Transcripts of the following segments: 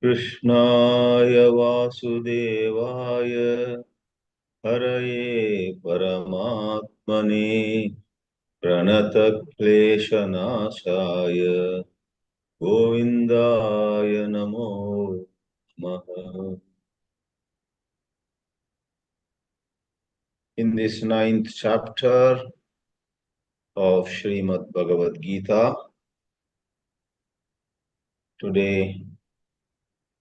कृष्णाय वासुदेवाय हरये परमात्मने प्रणतक्लेशनाशाय गोविन्दाय नमो नमः. In this ninth chapter of Srimad Bhagavad Geetā, today,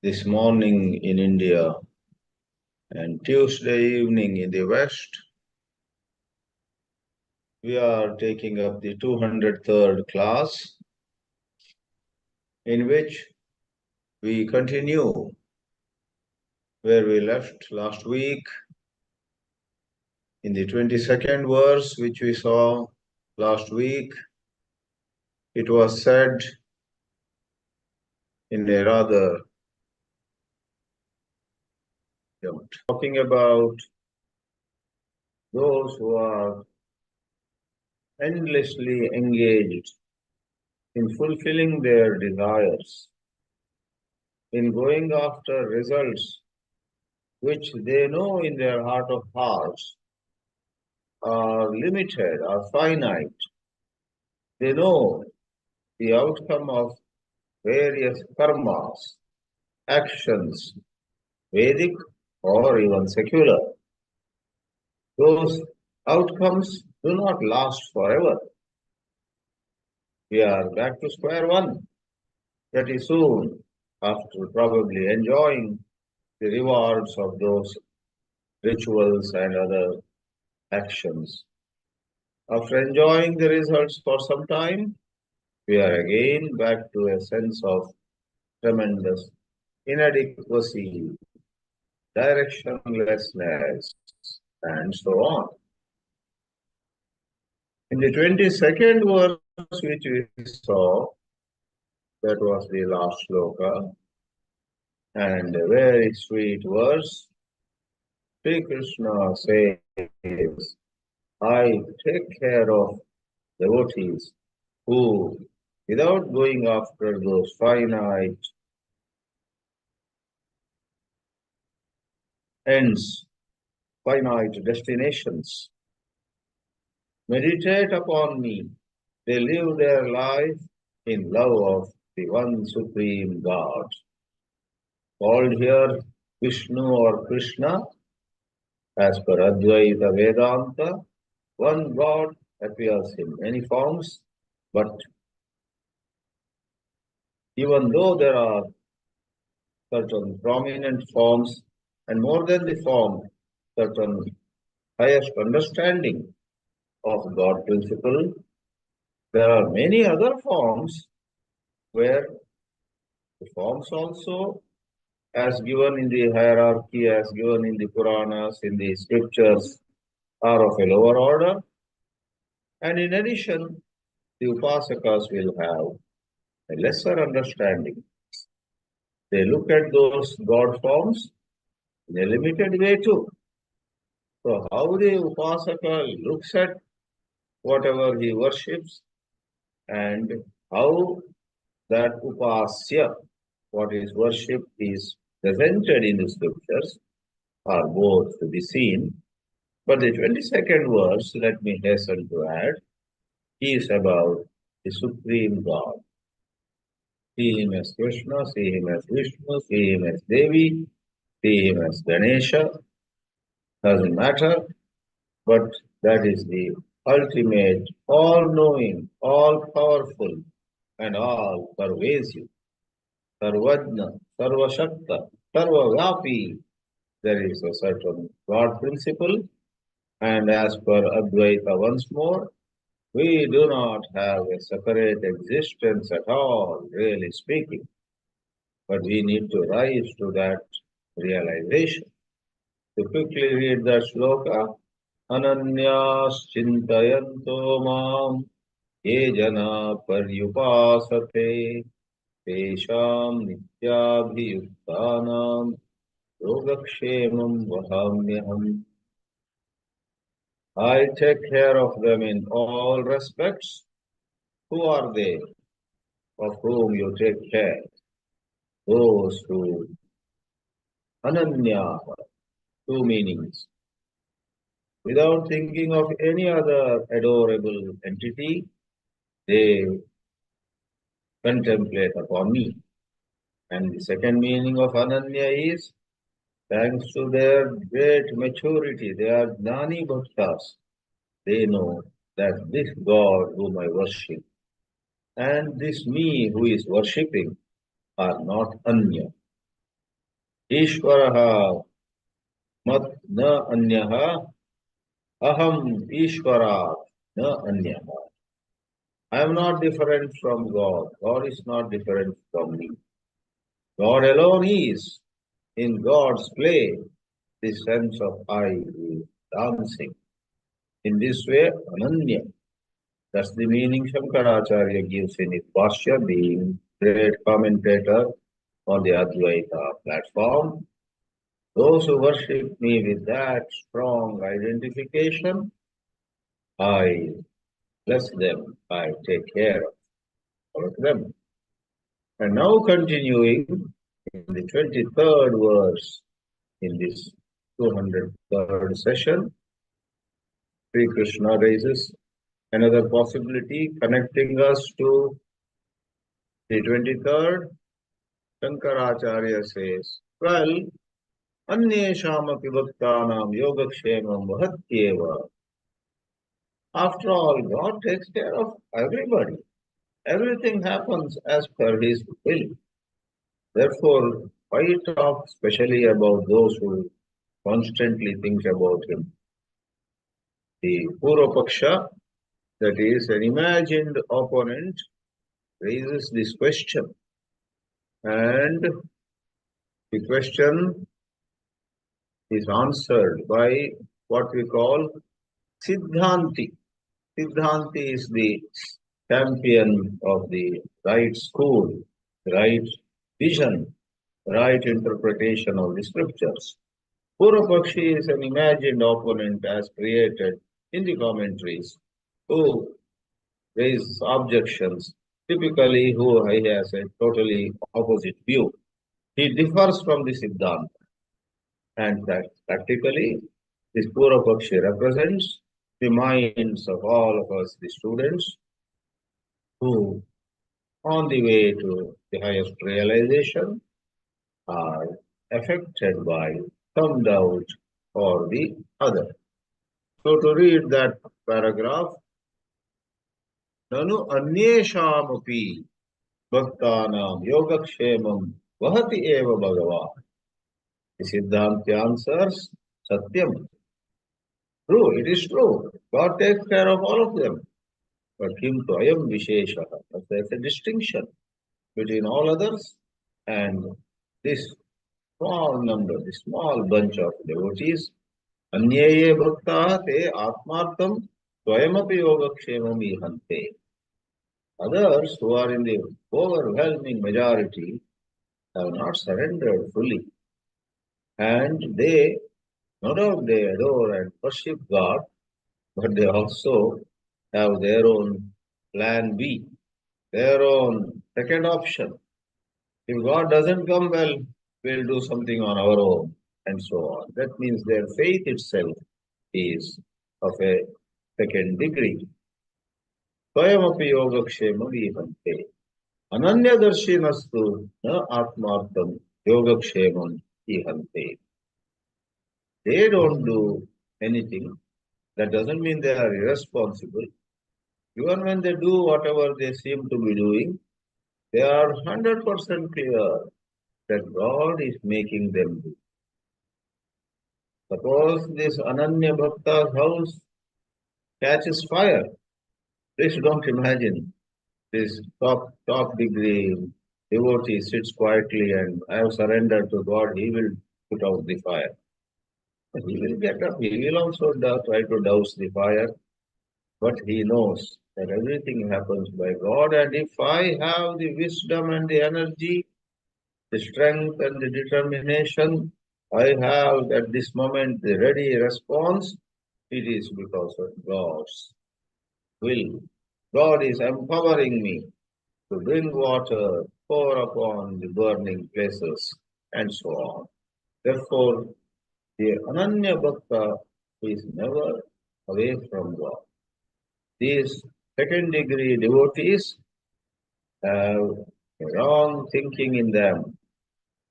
this morning in India and Tuesday evening in the West, we are taking up the 203rd class, in which we continue where we left last week in the 22nd verse, which we saw last week. It was said in a rather talking about those who are endlessly engaged in fulfilling their desires, in going after results which they know in their heart of hearts are limited, are finite. They know the outcome of various karmas, actions, Vedic or even secular. Those outcomes do not last forever. We are back to square one pretty soon, after probably enjoying the rewards of those rituals and other actions. After enjoying the results for some time, we are again back to a sense of tremendous inadequacy, directionlessness, and so on. In the 22nd verse which we saw, that was the last sloka, and a very sweet verse, Sri Krishna says, I take care of devotees who, without going after those finite ends, finite destinations, meditate upon me. They live their life in love of the one supreme God. Called here Vishnu or Krishna, as per Advaita Vedanta, one God appears in many forms, but even though there are certain prominent forms, and more than the form, certain highest understanding of God principle, there are many other forms where the forms also, as given in the hierarchy, as given in the Puranas, in the scriptures, are of a lower order. And in addition, the Upasakas will have a lesser understanding. They look at those God forms in a limited way too. So how the Upasaka looks at whatever he worships and how that Upasya, what is worshipped, is presented in the scriptures are both to be seen. But the 22nd verse, let me hasten to add, is about the Supreme God. See him as Krishna, see him as Vishnu, see him as Devi, see him as Ganesha, doesn't matter, but that is the ultimate, all-knowing, all-powerful, and all-pervasive, Sarvajna, Sarvashakta, Sarvavyapi. There is a certain God principle, and as per Advaita once more, we do not have a separate existence at all, really speaking, but we need to rise to that realization. To quickly read that sloka, Ananyas Chintayanto Mam Ye Jana Paryupasate Tesham Nityabhiyuktanam Yogakshemam Vahamyaham. I take care of them in all respects. Who are they of whom you take care? Those who Ananya, two meanings. Without thinking of any other adorable entity, they contemplate upon me. And the second meaning of Ananya is, thanks to their great maturity, they are Gnani Bhaktas. They know that this God whom I worship and this me who is worshipping are not Anya. Ishvaraha mat na anyaha aham Ishvarat na anyaha. I am not different from God. God is not different from me. God alone is. In God's play, the sense of I is dancing. In this way, Ananya. That's the meaning Shankaracharya gives in his Bhāshya, being great commentator on the Advaita platform. Those who worship me with that strong identification, I bless them, I take care of them. And now continuing in the 23rd verse in this 203rd session, Sri Krishna raises another possibility connecting us to the 23rd. Shankaracharya says, well, Anyeshamapi bhaktanam yogakshemam vahatyeva. After all, God takes care of everybody. Everything happens as per His will. Therefore, why talk specially about those who constantly think about Him? The Purva that is an imagined opponent, raises this question. And the question is answered by what we call Siddhanti. Siddhanti is the champion of the right school, right vision, right interpretation of the scriptures. Purva is an imagined opponent as created in the commentaries who raise objections, typically who has a totally opposite view. He differs from the Siddhanta, and that practically this Purva represents the minds of all of us, the students, who on the way to the highest realization are affected by some doubt or the other. So to read that paragraph, Nanu Anyeshamapi Bhaktanam Yogakshemam Vahati Eva Bhagavan. The Siddhanta answers, Satyam. True, it is true. God takes care of all of them. But Kim to Ayam Visheshaha. There's a distinction between all others and this small number, this small bunch of devotees. Anyeye bhakta te atmartam swayamapi yogakshemam ihante. Others who are in the overwhelming majority have not surrendered fully. And they, not only they adore and worship God, but they also have their own plan B, their own second option. If God doesn't come, well, we'll do something on our own, and so on. That means their faith itself is of a second degree. Swayamapi yogakshema vihante. Ananyadarshinastu na atmartam yogakshemam vihante. They don't do anything. That doesn't mean they are irresponsible. Even when they do whatever they seem to be doing, they are 100% clear that God is making them do. Suppose this Ananya Bhakta's house catches fire. Please don't imagine this top degree devotee sits quietly and I have surrendered to God, He will put out the fire. He will get up, he will also try to douse the fire, but he knows that everything happens by God, and if I have the wisdom and the energy, the strength and the determination, I have at this moment the ready response, it is because of God's will. God is empowering me to bring water, pour upon the burning places, and so on. Therefore, the Ananya Bhakta is never away from God. These second degree devotees have wrong thinking in them,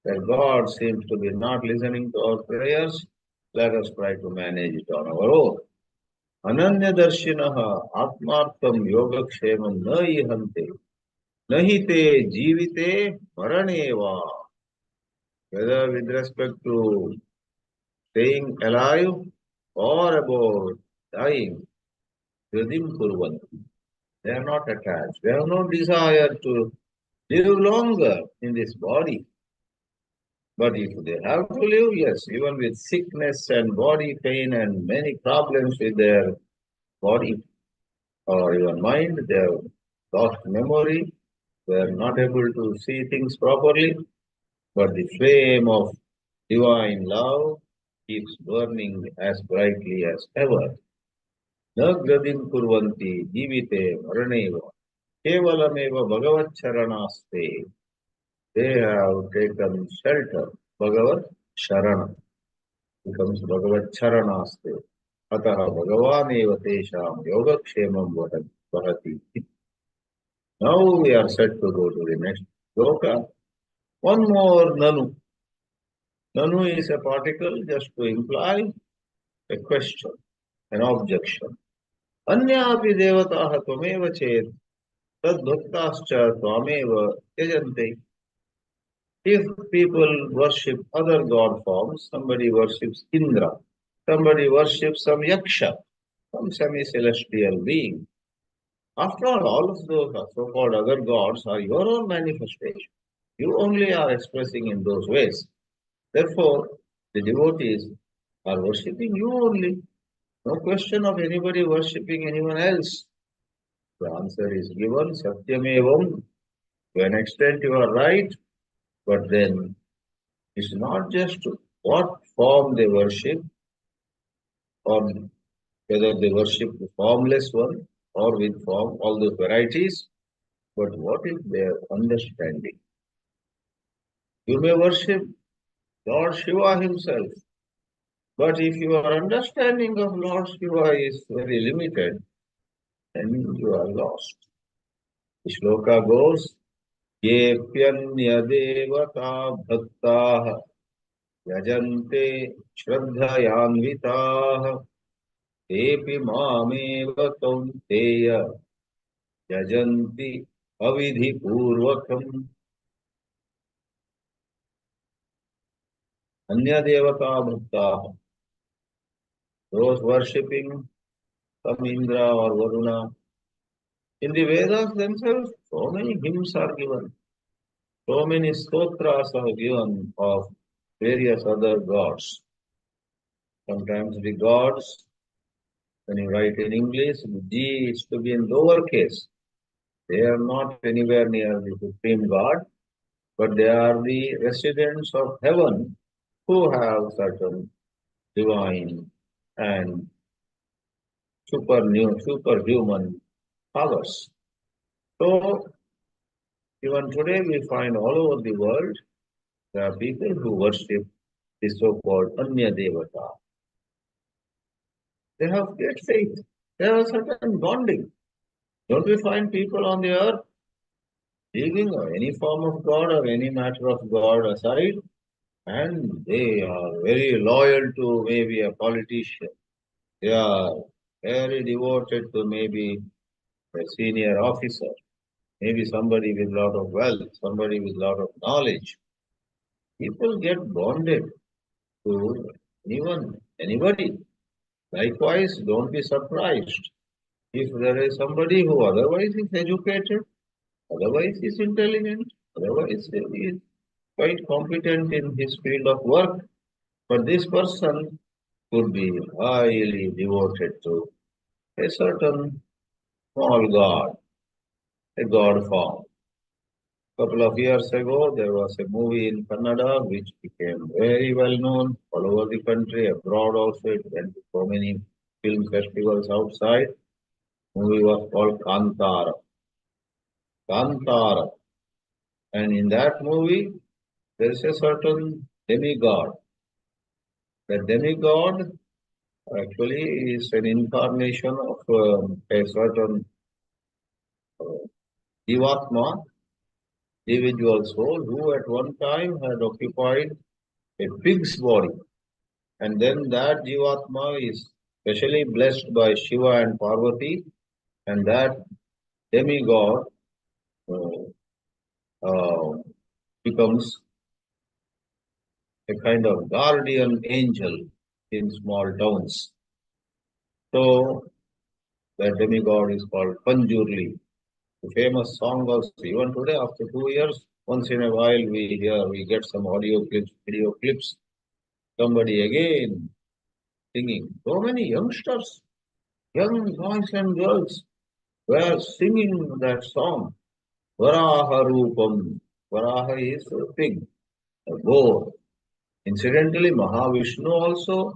that God seems to be not listening to our prayers. Let us try to manage it on our own. Ananya Darshinaha Atmartam Yogakshemam na ihante nahite jivite maraneva. Whether with respect to staying alive or about dying, Yadim Kurvanti. They are not attached. They have no desire to live longer in this body. But if they have to live, yes, even with sickness and body pain and many problems with their body or even mind, they have lost memory, they are not able to see things properly, but the flame of divine love keeps burning as brightly as ever. Na gradim kurvanti jivite maraneva kevalameva bhagavat charanaste. They have taken shelter. Bhagavat Sharana becomes Bhagavat Charanaste. Ataha Bhagavaneva Tesham Yogakshemam Vahati. Now we are set to go to the next sloka. One more Nanu. Nanu is a particle just to imply a question, an objection. Anyapi devataha tvameva chet tad bhaktascha tvameva yajante. If people worship other god forms, somebody worships Indra, somebody worships some yaksha, some semi-celestial being. After all of those so-called other gods are your own manifestation. You only are expressing in those ways. Therefore, the devotees are worshipping you only. No question of anybody worshipping anyone else. The answer is given, Satyamevam. To an extent you are right, but then it's not just what form they worship, or whether they worship the formless one or with form, all those varieties, but what is their understanding? You may worship Lord Shiva himself, but if your understanding of Lord Shiva is very limited, then you are lost. The shloka goes, Yepyanya devata bhaktaha yajante shraddhayanvitaha tepi mameva kaunteya yajanti avidhi purvakam. Anya devata bhaktaha, those worshipping some Indra or Varuna. In the Vedas themselves, so many hymns are given, so many stotras are given of various other gods. Sometimes the gods, when you write in English, the G is to be in lowercase. They are not anywhere near the Supreme God, but they are the residents of heaven who have certain divine and superhuman powers. So, even today we find all over the world, there are people who worship the so-called Anya Devata. They have great faith. They have a certain bonding. Don't we find people on the earth leaving any form of God or any matter of God aside, and they are very loyal to maybe a politician. They are very devoted to maybe a senior officer, maybe somebody with a lot of wealth, somebody with a lot of knowledge. People get bonded to anybody. Likewise, don't be surprised if there is somebody who otherwise is educated, otherwise is intelligent, otherwise is quite competent in his field of work, but this person could be highly devoted to a certain small god, a god form. A couple of years ago, there was a movie in Kannada which became very well known all over the country, abroad also. It went to so many film festivals outside. The movie was called Kantara. Kantara. And in that movie, there is a certain demigod. The demigod actually is an incarnation of a certain Jivatma, individual soul, who at one time had occupied a pig's body. And then that Jivatma is specially blessed by Shiva and Parvati, and that demigod uh, uh, becomes a kind of guardian angel in small towns. So that demigod is called Panjurli. The famous song also, even today, after 2 years, once in a while we get some audio clips, video clips, somebody again singing. So many youngsters, young boys and girls were singing that song. Varaha Rupam. Varaha is a pig, a boar. Incidentally, Mahavishnu also,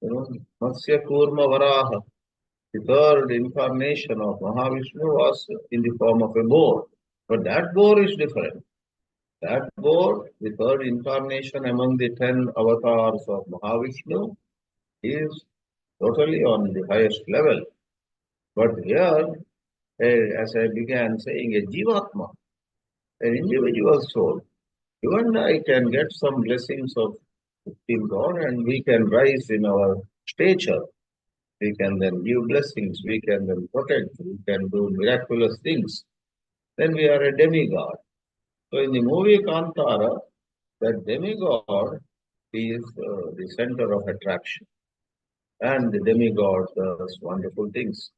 Matsya Kurma Varaha, the third incarnation of Mahavishnu was in the form of a boar. But that boar is different. That boar, the third incarnation among the 10 avatars of Mahavishnu, is totally on the highest level. But here, as I began saying, a Jivatma, an individual soul, you and I can get some blessings of Supreme God and we can rise in our stature. We can then give blessings, we can then protect, we can do miraculous things. Then we are a demigod. So in the movie Kantara, that demigod is the center of attraction. And the demigod does wonderful things.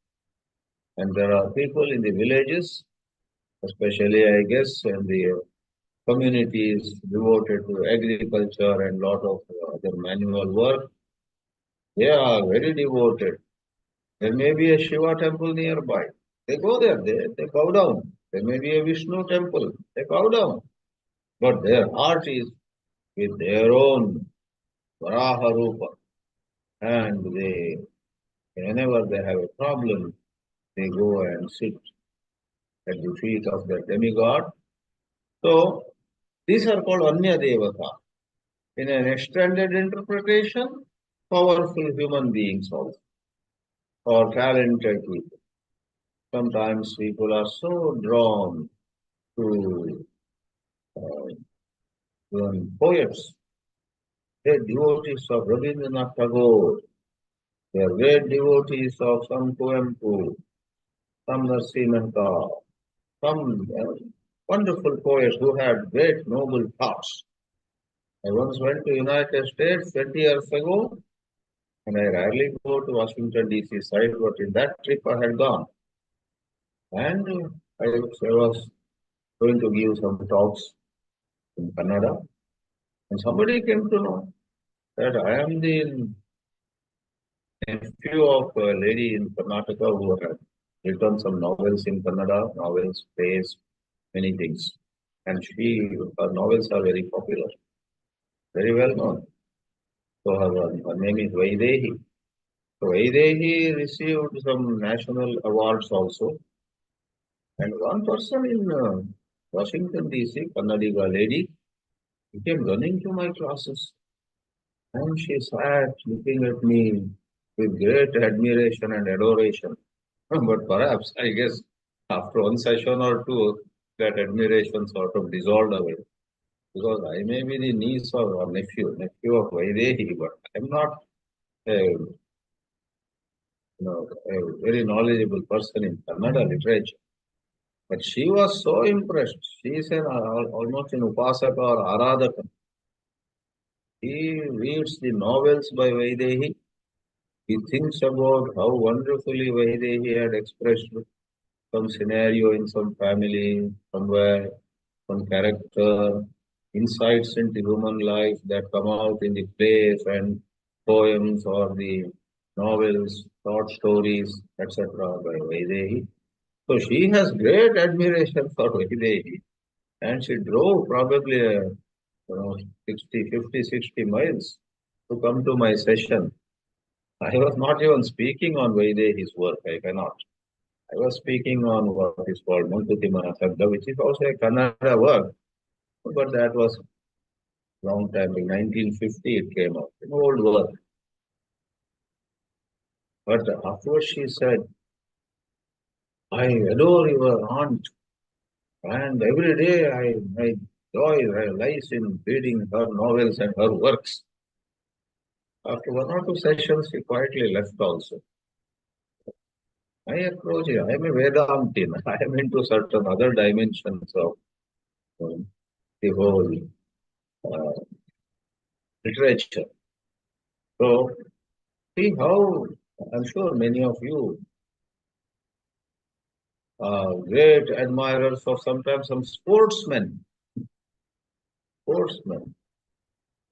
And there are people in the villages, especially I guess in the communities devoted to agriculture and lot of other manual work. They are very devoted. There may be a Shiva temple nearby. They go there, they bow down. There may be a Vishnu temple. They bow down. But their heart is with their own Varaha Rupa. And whenever they have a problem, they go and sit at the feet of the demigod. So these are called Anya Devata. In an extended interpretation, powerful human beings also, or talented people. Sometimes people are so drawn to poets. They're devotees of Rabindranath Tagore. They're great devotees of some Kuempu, some Narsimhanta, some wonderful poets who had great noble thoughts. I once went to United States 20 years ago, and I rarely go to Washington DC side, but in that trip I had gone. And I was going to give some talks in Kannada, and somebody came to know that I am the nephew of a lady in Karnataka who had written some novels in Kannada, novels, plays, many things. And her novels are very popular, very well known. So her name is Vaidehi. So Vaidehi received some national awards also. And one person in Washington DC, Kannadiga lady, came running to my classes. And she sat looking at me with great admiration and adoration. But perhaps, I guess, after one session or two, that admiration sort of dissolved away. Because I may be the niece or nephew of Vaidehi, but I'm not a very knowledgeable person in Kannada literature. But she was so impressed. She is almost an Upasaka or Aradhaka. He reads the novels by Vaidehi. He thinks about how wonderfully Vaidehi had expressed some scenario in some family, somewhere, some character, insights into human life that come out in the plays and poems or the novels, short stories, etc. by Vaidehi. So she has great admiration for Vaidehi, and she drove probably 60, 50, 60 miles to come to my session. I was not even speaking on Vaidehi's work, I cannot. I was speaking on what is called Mankuti Manasabda, which is also a Kannada work, But that was long time, in 1950 it came out, an old work. But afterwards she said, I adore your aunt, and every day my joy lies in reading her novels and her works. After one or two sessions, she quietly left also. My approach is, I am a Vedantin. I am into certain other dimensions of the whole uh, literature. So, see how I'm sure many of you are great admirers of sometimes some sportsmen,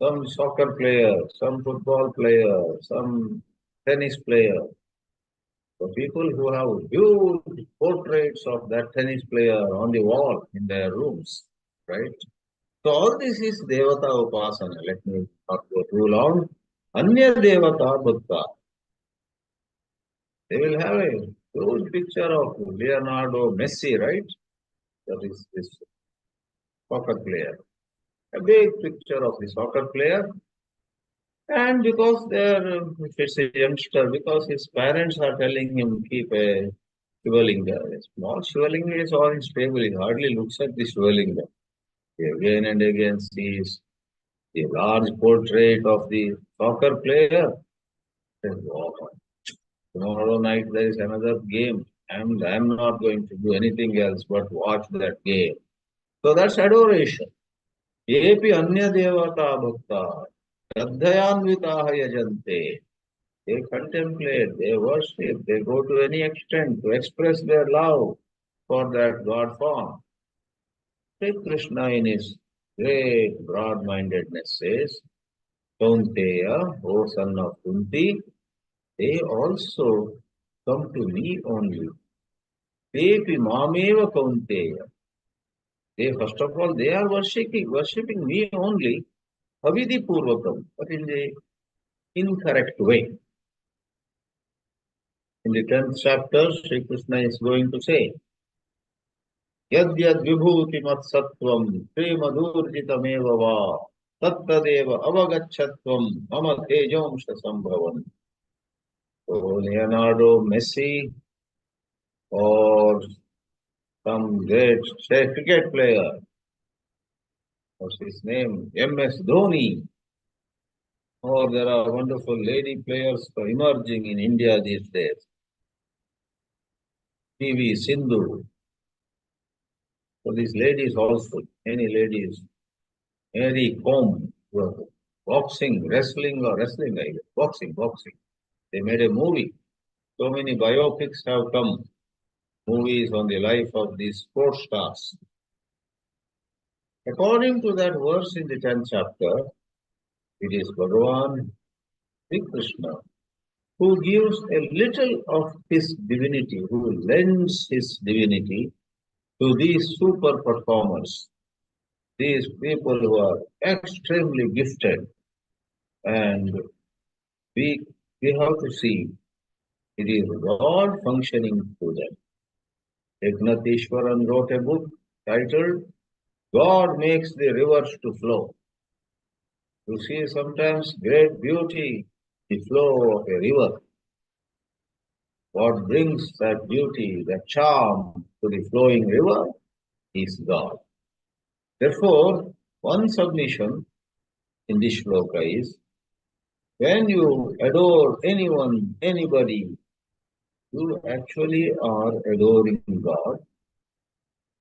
some soccer player, some football player, some tennis player. So people who have huge portraits of that tennis player on the wall in their rooms, right? So all this is Devata Upasana. Let me not go too long. Anya Devata Bhakta. They will have a huge picture of Leonardo Messi, right? That is this soccer player. A big picture of the soccer player. And because they're, if it's a youngster, because his parents are telling him keep a Shivalinga. A small Shivalinga is all his table. He hardly looks at the Shivalinga. He again and again sees the large portrait of the soccer player. Says, "Wow, tomorrow night there is another game, and I'm not going to do anything else but watch that game." So that's adoration. Yepi anya devata bhakta shraddhayanvitaha yajante. They contemplate, they worship, they go to any extent to express their love for that God form. Sri Krishna in his great broad-mindedness says, Kaunteya, O son of Kunti, they also come to me only. Tepi mameva kaunteya. They first of all they are worshipping me only. Avidi purvakam, but in the incorrect way. In the 10th chapter, Sri Krishna is going to say, Yad yad vibhuti mat sattvam premadurjitameva va tattadeva avagachatvam mama tejamsha sambhavam. So Leonardo Messi or some great say, cricket player, what's his name? MS Dhoni, or there are wonderful lady players emerging in India these days. PV Sindhu. So these ladies also, many ladies, Mary Kom, boxing, wrestling or wrestling, I guess, boxing. They made a movie. So many biopics have come, movies on the life of these sports stars. According to that verse in the 10th chapter, it is Bhagavan Sri Krishna who gives a little of his divinity, who lends his divinity to these super performers, these people who are extremely gifted. And we, we have to see it is God functioning through them. Eknath Ishwaran wrote a book titled God Makes the Rivers to Flow. You see sometimes great beauty, the flow of a river. What brings that beauty, that charm to the flowing river is God. Therefore, one submission in this shloka is, when you adore anyone, anybody, you actually are adoring God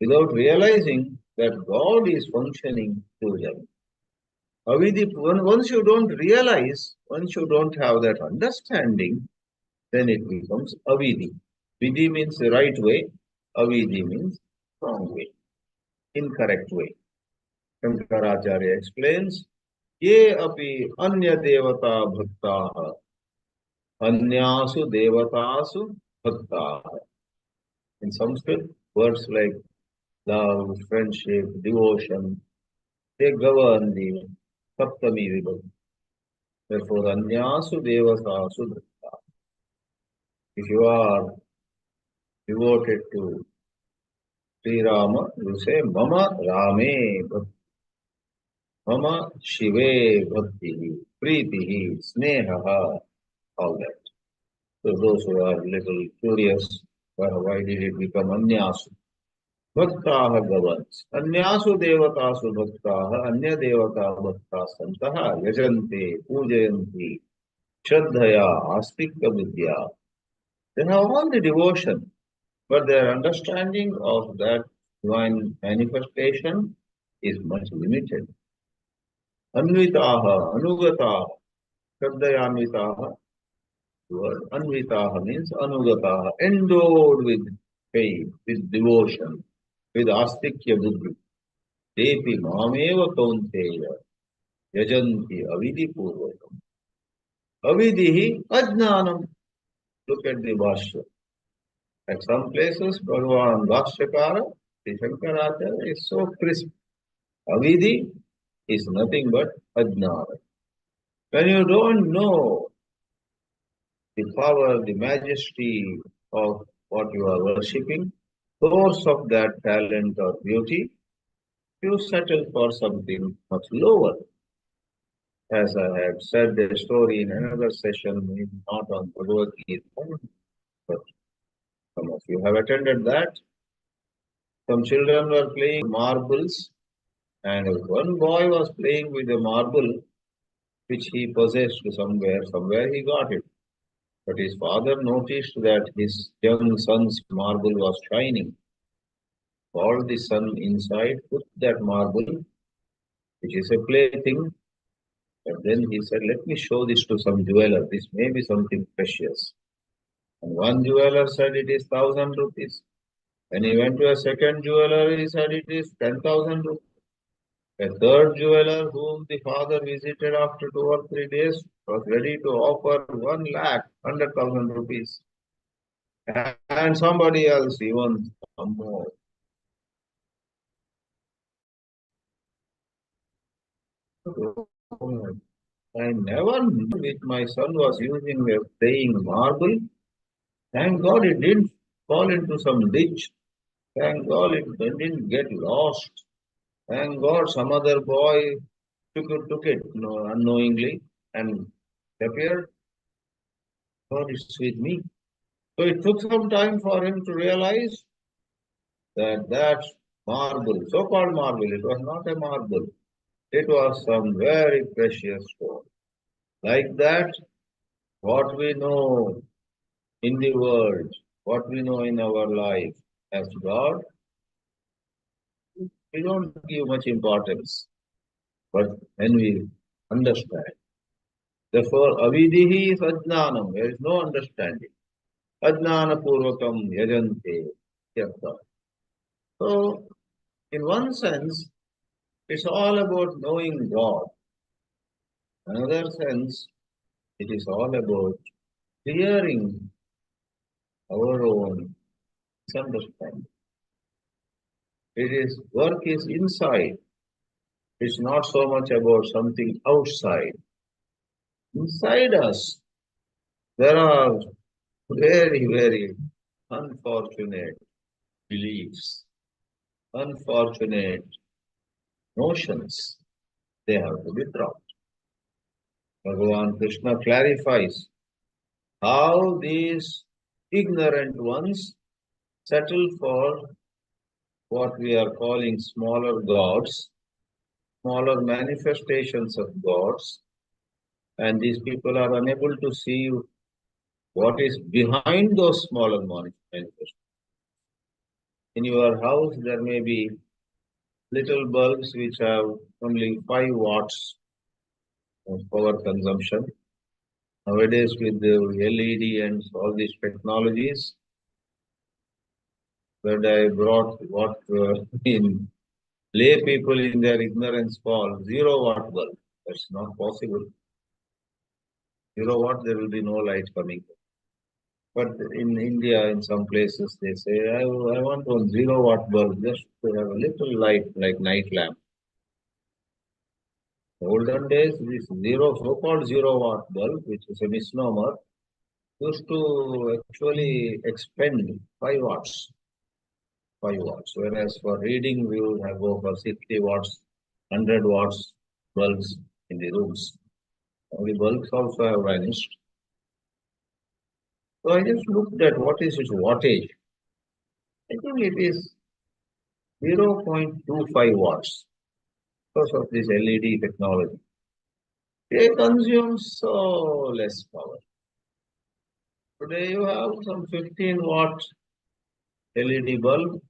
without realizing that God is functioning through them. Once you don't realize, once you don't have that understanding, then it becomes avidhi. Vidhi means the right way, avidhi means wrong way, incorrect way. Shankaracharya explains, ye api anya devata bhaktaha, anyasu devatasu bhaktaha. In Sanskrit, words like love, friendship, devotion, they govern the Saptami Vibhakti. Therefore, anyasu devatasu bhaktaha. If you are devoted to Sri Rama, you say Mama Rame Bhakti. Mama Shive Bhakti, Preeti, Sneha, all that. So those who are little curious, why did it become Anyasu? Bhaktaha Gavans. Anyasu Devatasu Bhaktaha, Anya Devata Bhakta Santaha, Yajante, Pujayanti, Shraddhaya, Astika Vidya. They have all the devotion, but their understanding of that divine manifestation is much limited. Anvitaha, Anugataha, Shraddhayanvitaha, word Anvitaha means Anugataha, endowed with faith, with devotion, with Astikya Buddhi. Tepi Mameva Kaunteya, Yajanti Avidhi Purvakam. Avidhi Ajnanam. Look at the Bhashya. At some places, Bhagavan Bhashyakara, the Shankaracharya is so crisp. Avidhi is nothing but Ajnana. When you don't know the power, the majesty of what you are worshipping, source of that talent or beauty, you settle for something much lower. As I had said the story in another session, maybe not on Bhagavad Geetā, but some of you have attended that. Some children were playing marbles, and one boy was playing with a marble which he possessed somewhere he got it. But his father noticed that his young son's marble was shining. Called the son inside, put that marble, which is a plaything, and then he said, let me show this to some jeweler. This may be something precious. And one jeweler said it is 1,000 rupees. When he went to a second jeweler, he said it is 10,000 rupees. A third jeweler whom the father visited after 2 or 3 days was ready to offer 1 lakh, 100,000 rupees. And somebody else even some more. I never knew if my son was using a playing marble. Thank God it didn't fall into some ditch. Thank God it didn't get lost. Thank God some other boy took it unknowingly and appeared. God is with me. So it took some time for him to realize that marble, so-called marble, it was not a marble. It was some very precious stone. Like that, what we know in the world, what we know in our life as God, we don't give much importance. But when we understand, therefore, avidihi is ajnanam, there is no understanding. Ajnana purvakam yajante yata. So, in one sense, it's all about knowing God. Another sense, it is all about clearing our own misunderstanding. It is work is inside. It's not so much about something outside. Inside us, there are very, very unfortunate beliefs, unfortunate notions. They have to be dropped. Bhagavan Krishna clarifies how these ignorant ones settle for what we are calling smaller gods, smaller manifestations of gods, and these people are unable to see what is behind those smaller manifestations. In your house, there may be little bulbs which have only 5 watts of power consumption. Nowadays, with the LED and all these technologies, that I brought what in lay people in their ignorance call 0 watt bulb. That's not possible. 0 watt, there will be no light coming. But in India, in some places, they say, I want one 0 watt bulb just to have a little light like night lamp. Olden days, this so-called 0 watt bulb, which is a misnomer, used to actually expend 5 watts. 5 watts. Whereas for reading, we would have go for 60 watts, 100 watts. bulbs in the rooms. Now the bulbs also have vanished. So I just looked at what is its wattage. I think it is 0.25 watts because of this LED technology. They consume so less power. Today you have some 15 watt LED bulb.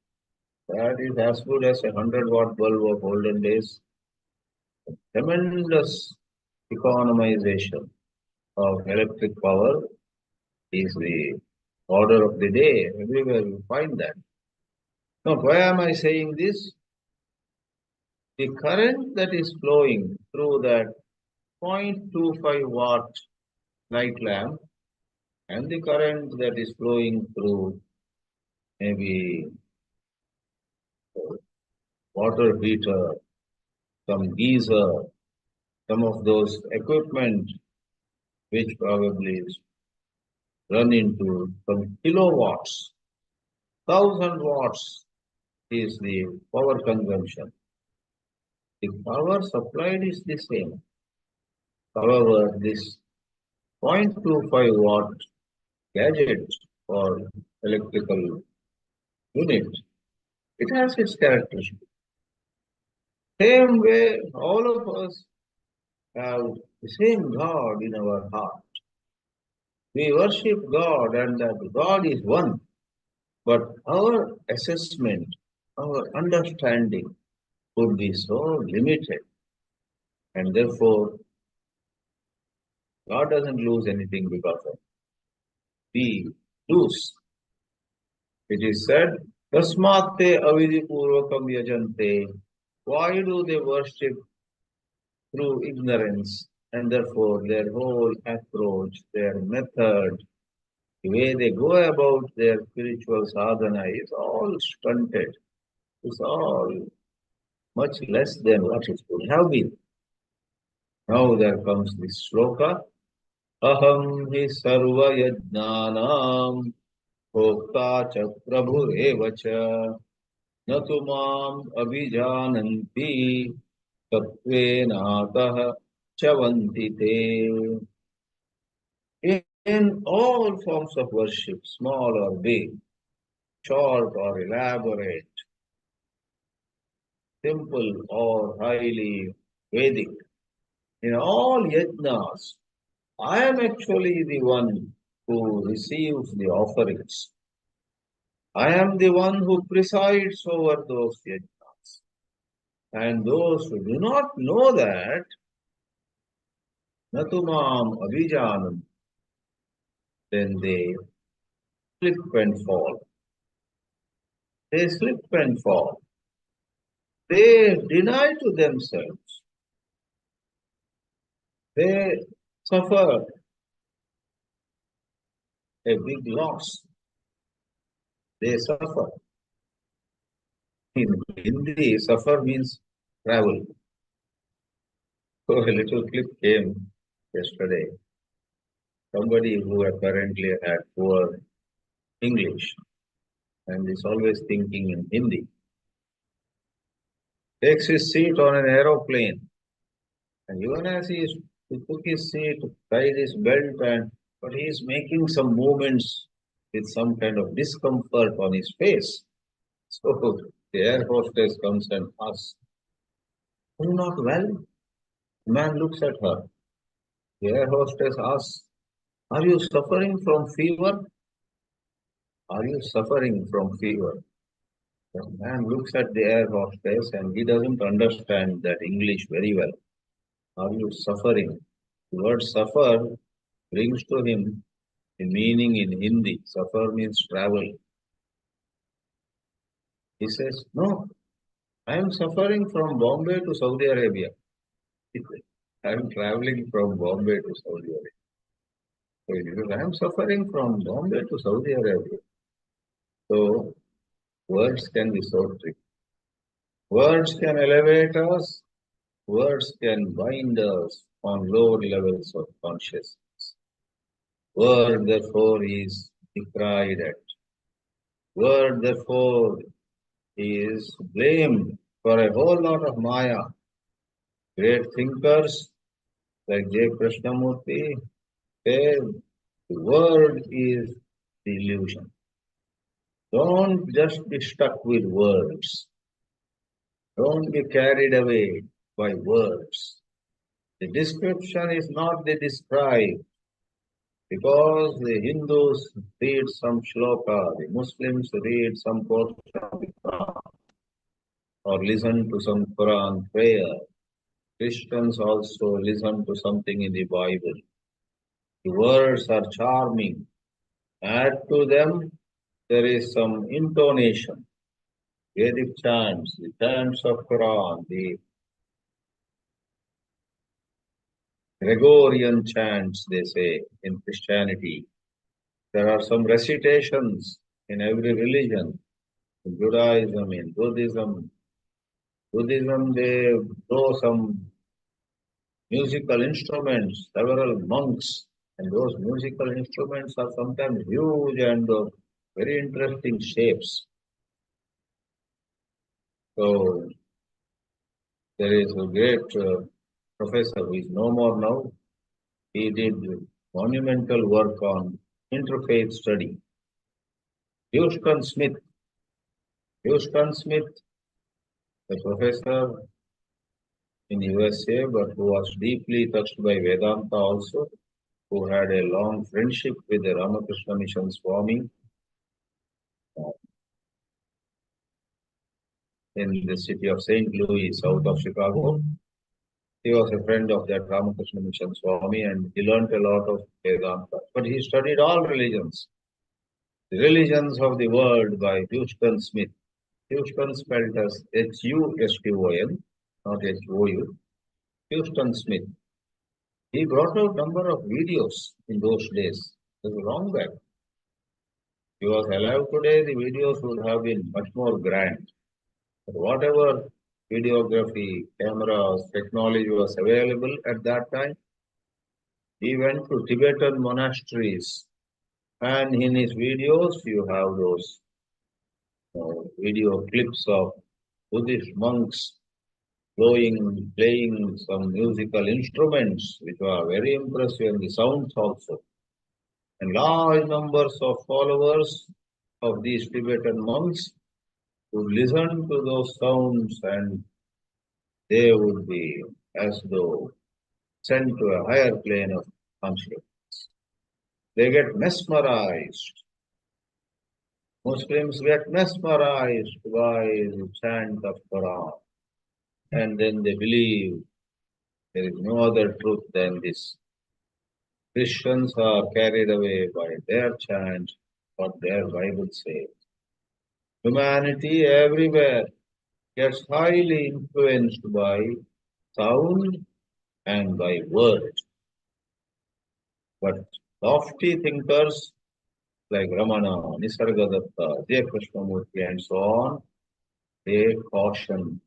That is as good as a 100 watt bulb of olden days. Tremendous economization of electric power is the order of the day. Everywhere you find that. Now, why am I saying this? The current that is flowing through that 0.25 watt light lamp and the current that is flowing through maybe water heater, some geyser, some of those equipment which probably is run into some kilowatts, 1,000 watts is the power consumption. The power supplied is the same. However, this 0.25 watt gadget or electrical unit, it has its characteristics. Same way, all of us have the same God in our heart. We worship God and that God is one, but our assessment, our understanding would be so limited, and therefore God doesn't lose anything because of it. We lose. It is said, Tasmate avidi purvakam yajante. Why do they worship through ignorance? And therefore their whole approach, their method, the way they go about their spiritual sadhana is all stunted. It's all much less than what it could have been. Now there comes this sloka. Aham hi sarva yajnanam bhokta cha prabhu eva cha natu mam abhijananti tatvenatah chavanti te. In all forms of worship, small or big, short or elaborate, simple or highly Vedic, in all yajnas, I am actually the one who receives the offerings. I am the one who presides over those yajnas. And those who do not know that, natumam abhijanam, then they slip and fall. They slip and fall. They deny to themselves. They suffer a big loss. They suffer. In Hindi, suffer means travel. So a little clip came yesterday. Somebody who apparently had poor English and is always thinking in Hindi takes his seat on an aeroplane, and even as he took his seat, tied his belt, but he is making some movements with some kind of discomfort on his face. So the air hostess comes and asks, "Are you not well?" The man looks at her. The air hostess asks, "Are you suffering from fever? Are you suffering from fever?" The man looks at the air hostess and he doesn't understand that English very well. Are you suffering? The word suffer brings to him the meaning in Hindi. Suffer means travel. He says, "No, I am suffering from Bombay to Saudi Arabia." I am traveling from Bombay to Saudi Arabia. So he says, I am suffering from Bombay to Saudi Arabia. So words can be so tricky. Words can elevate us, words can bind us on lower levels of consciousness. Word, therefore, is decried at. Word, therefore, is blamed for a whole lot of maya, Great thinkers like J. Krishnamurti say the word is the illusion. Don't just be stuck with words. Don't be carried away by words. The description is not the described, because the Hindus read some shloka, the Muslims read some portion of the Quran, or listen to some Quran prayer. Christians also listen to something in the Bible. The words are charming. Add to them, there is some intonation, Vedic chants, the chants of Quran, the Gregorian chants, they say, in Christianity. There are some recitations in every religion, in Judaism, in Buddhism. Buddhism, they blow some musical instruments, several monks, and those musical instruments are sometimes huge and very interesting shapes. So there is a great professor who is no more now. He did monumental work on interfaith study. Houston Smith, a professor in USA, but who was deeply touched by Vedanta also, who had a long friendship with the Ramakrishna Mission Swami in the city of St. Louis, south of Chicago. He was a friend of that Ramakrishna Mission Swami, and he learned a lot of Vedanta. But he studied all religions, the religions of the world, by Houston Smith. Houston spelled as Huston, not Hou. Houston Smith. He brought out number of videos in those days. It was long back. If he was alive today, the videos would have been much more grand. But whatever videography, cameras, technology was available at that time, he went to Tibetan monasteries. And in his videos, you have those video clips of Buddhist monks playing some musical instruments, which are very impressive, and the sounds also. And large numbers of followers of these Tibetan monks would listen to those sounds, and they would be as though sent to a higher plane of consciousness. They get mesmerized. Muslims get mesmerized by the chant of Quran, and then they believe there is no other truth than this. Christians are carried away by their chant, what their Bible says. Humanity everywhere gets highly influenced by sound and by word. But lofty thinkers like Ramana, Nisargadatta, J. Krishnamurti, and so on, they caution.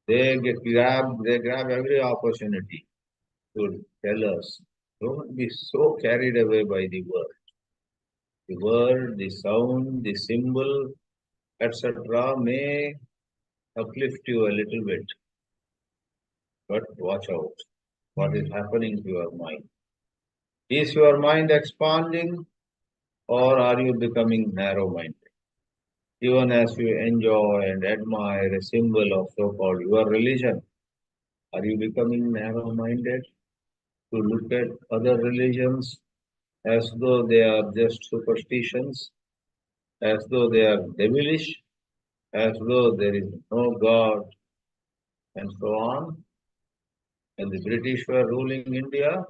They grab every opportunity to tell us, don't be so carried away by the word. The word, the sound, the symbol, etc. may uplift you a little bit, but watch out what is happening to your mind. Is your mind expanding, or are you becoming narrow-minded? Even as you enjoy and admire a symbol of so-called your religion, are you becoming narrow-minded to look at other religions as though they are just superstitions, as though they are devilish, as though there is no God, and so on? When the British were ruling India,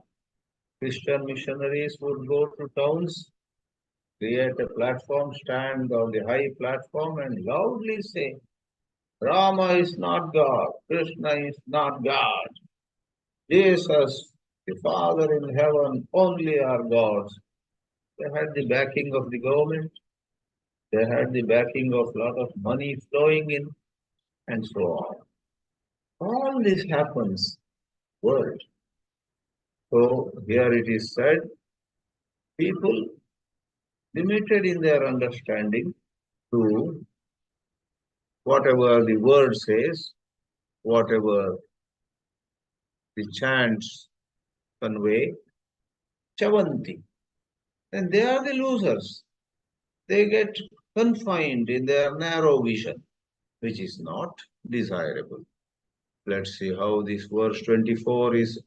Christian missionaries would go to towns, create a platform, stand on the high platform, and loudly say, Rama is not God, Krishna is not God, Jesus, the Father in heaven, only are gods. They had the backing of the government, they had the backing of a lot of money flowing in, and so on. All this happens world. So here it is said, people limited in their understanding to whatever the word says, whatever the chants convey, chavanti. And they are the losers. They get confined in their narrow vision, which is not desirable. Let's see how this verse 24 is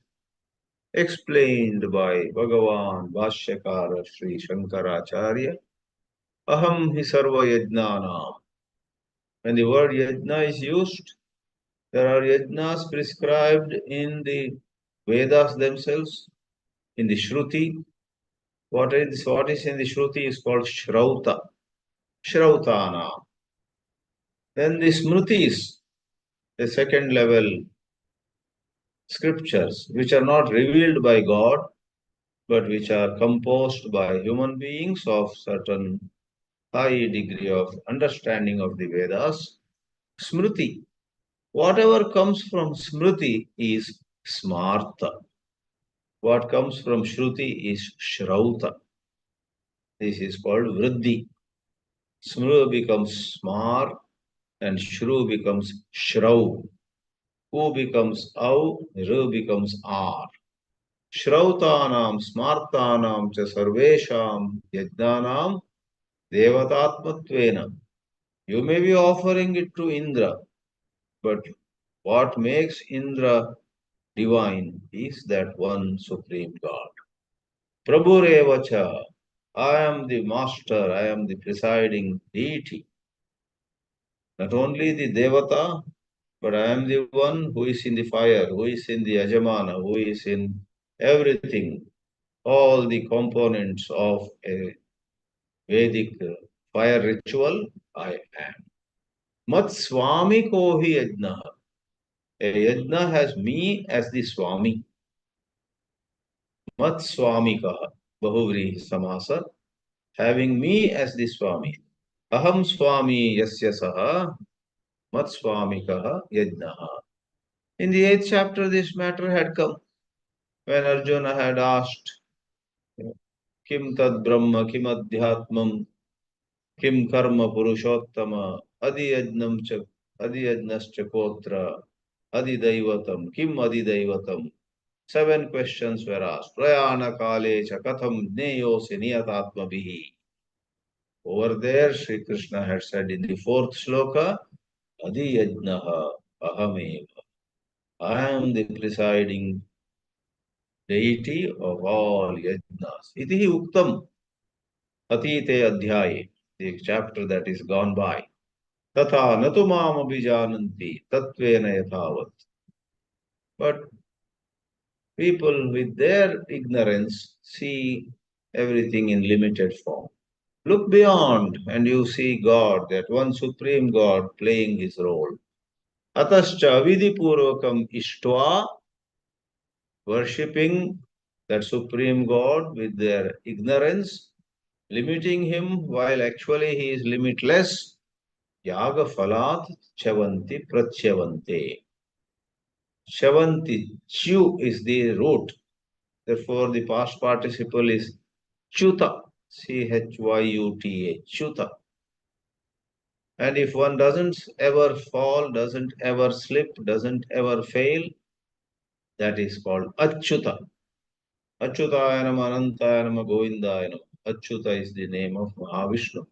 explained by Bhagavan Bhāshyakara Sri Shankaracharya. Aham hi sarva yajnana. When the word yajna is used, there are yajnas prescribed in the Vedas themselves, in the Shruti. What is in the Shruti is called Shrauta. Shrautana. Then the Smritis, the second level scriptures, which are not revealed by God, but which are composed by human beings of certain high degree of understanding of the Vedas. Smriti. Whatever comes from Smriti is Smarta. What comes from Shruti is Shrauta. This is called Vriddhi. Smru becomes Smar and Shru becomes Shrau. U becomes Au, R becomes R. Shrautanam, Smartanam, cha Sarvesham, Yajnanam, Devatatmatvena. You may be offering it to Indra, but what makes Indra divine is that one Supreme God. Prabhurevacha, I am the master, I am the presiding deity. Not only the Devata, but I am the one who is in the fire, who is in the Ajamana, who is in everything, all the components of a Vedic fire ritual, I am. Mat Swami Kohi Yajna. A yajna has me as the Swami. Mat Swami Kaha. Bahuvri Samasa. Having me as the Swami. Aham Swami Yasya Saha. Mat Swami Kaha Yajnaha. In the 8th chapter, this matter had come when Arjuna had asked, Kim Tad Brahma, Kim Adhyatmam, Kim Karma Purushottama, Adiyajnascha Kotra, Adidaivatam, Kim Adidaivatam. 7 questions were asked. Prayana Kale cha Katham Jneyosi Niyatatma Bihi. Over there, Sri Krishna had said in the 4th shloka, Adiyajnaha Ahameva. I am the presiding deity of all yajnas. Iti uktam atite adhyaye, the chapter that is gone by. Tatha natumam abhijananti tatvena yathavat. But people with their ignorance see everything in limited form. Look beyond and you see God, that one supreme God playing his role. Atascha vidipurvakam ishtva, worshipping that supreme God with their ignorance, limiting him while actually he is limitless. Yaga phalat chavanti pratyavante. Chavanti, chu is the root. Therefore, the past participle is chuta, Chyuta, chuta. And if one doesn't ever fall, doesn't ever slip, doesn't ever fail, that is called Achyuta. Achyutaya nama, Anantaya nama, Govindaya nama. Achyuta is the name of Mahavishnu.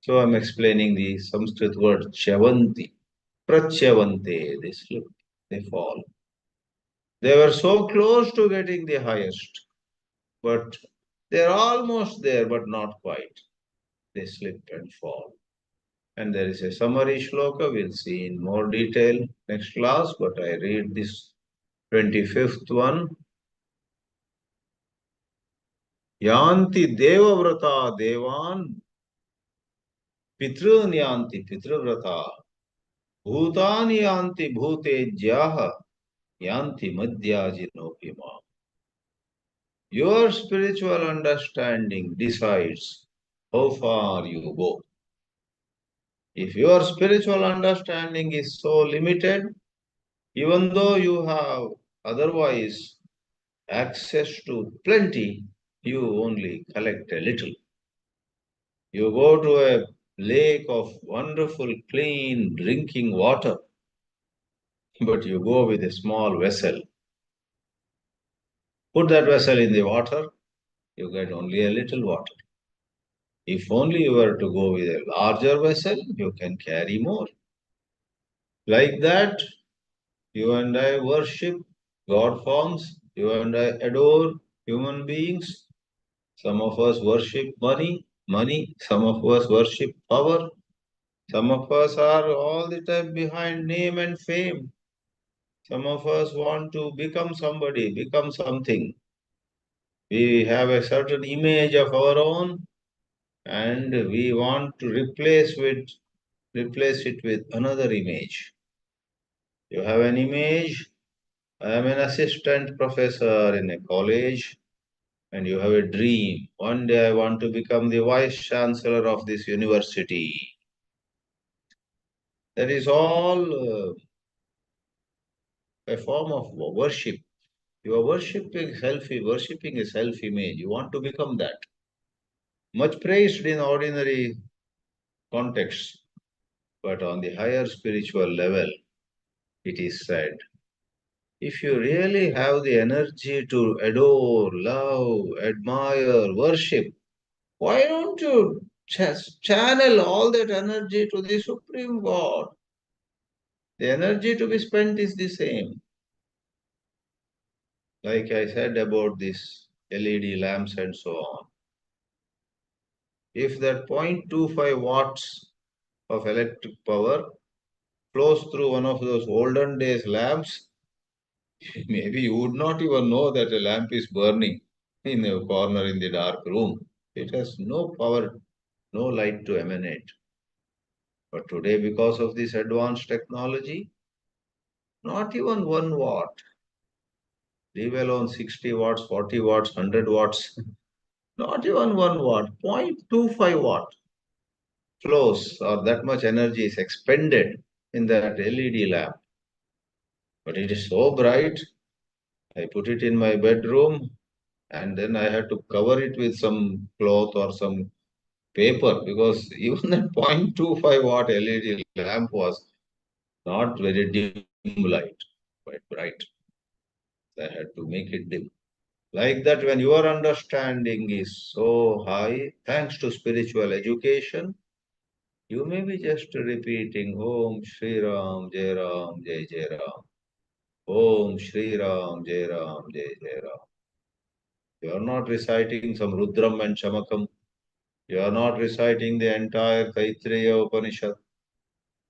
So I'm explaining the Sanskrit word Chavanti. Pratyavante, they slip, they fall. They were so close to getting the highest, but they're almost there, but not quite. They slip and fall. And there is a summary shloka, we'll see in more detail next class, but I read this 25th one. Yanti Devavrata Devan Pitrun Yanti Pitravrata Bhutani Yanti Bhutejyaha Yanti Madhyajinopima. Your spiritual understanding decides how far you go. If your spiritual understanding is so limited, even though you have otherwise access to plenty, you only collect a little. You go to a lake of wonderful, clean drinking water, but you go with a small vessel. Put that vessel in the water, you get only a little water. If only you were to go with a larger vessel, you can carry more. Like that, you and I worship God forms, you and I adore human beings. Some of us worship money. Some of us worship power. Some of us are all the time behind name and fame. Some of us want to become somebody, become something. We have a certain image of our own and we want to replace it with another image. You have an image. I am an assistant professor in a college, and you have a dream. One day I want to become the vice chancellor of this university. That is all a form of worship. You are worshipping a self-image. You want to become that. Much praised in ordinary contexts, but on the higher spiritual level, it is said, if you really have the energy to adore, love, admire, worship, why don't you just channel all that energy to the Supreme God? The energy to be spent is the same. Like I said about these LED lamps and so on. If that 0.25 watts of electric power flows through one of those olden days lamps, maybe you would not even know that a lamp is burning in a corner in the dark room. It has no power, no light to emanate. But today, because of this advanced technology, not even 1 watt, leave alone 60 watts, 40 watts, 100 watts, not even 1 watt, 0.25 watt flows or that much energy is expended in that LED lamp. But it is so bright, I put it in my bedroom and then I had to cover it with some cloth or some paper because even that 0.25 watt LED lamp was not very dim light, quite bright. I had to make it dim. Like that, when your understanding is so high, thanks to spiritual education, you may be just repeating Om Shri Ram Jai Ram Jai Jai Ram. Om Shri Ram Jai Ram Jai Jai Ram. You are not reciting some Rudram and Chamakam. You are not reciting the entire Taittiriya Upanishad.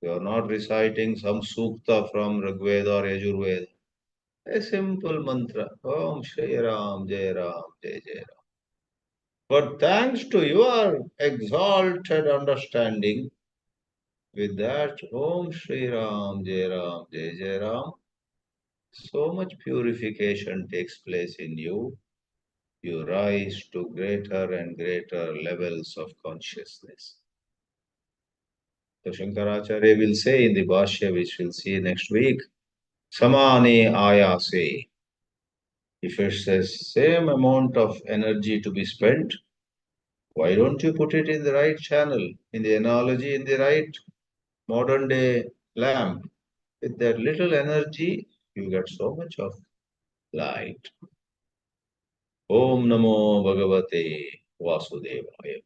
You are not reciting some sukta from Rigveda or Yajurveda. A simple mantra. Om Shri Ram Jai Ram Jai Jai Ram. But thanks to your exalted understanding, with that Om Shri Ram Jai Ram Jai Jai Ram, so much purification takes place in you. You rise to greater and greater levels of consciousness. So Shankaracharya will say in the Bhāshya, which we'll see next week, Samane Ayase. If it's the same amount of energy to be spent, why don't you put it in the right channel, in the analogy, in the right modern day lamp? With that little energy, you get so much of light. Om Namo Bhagavate Vasudevaya.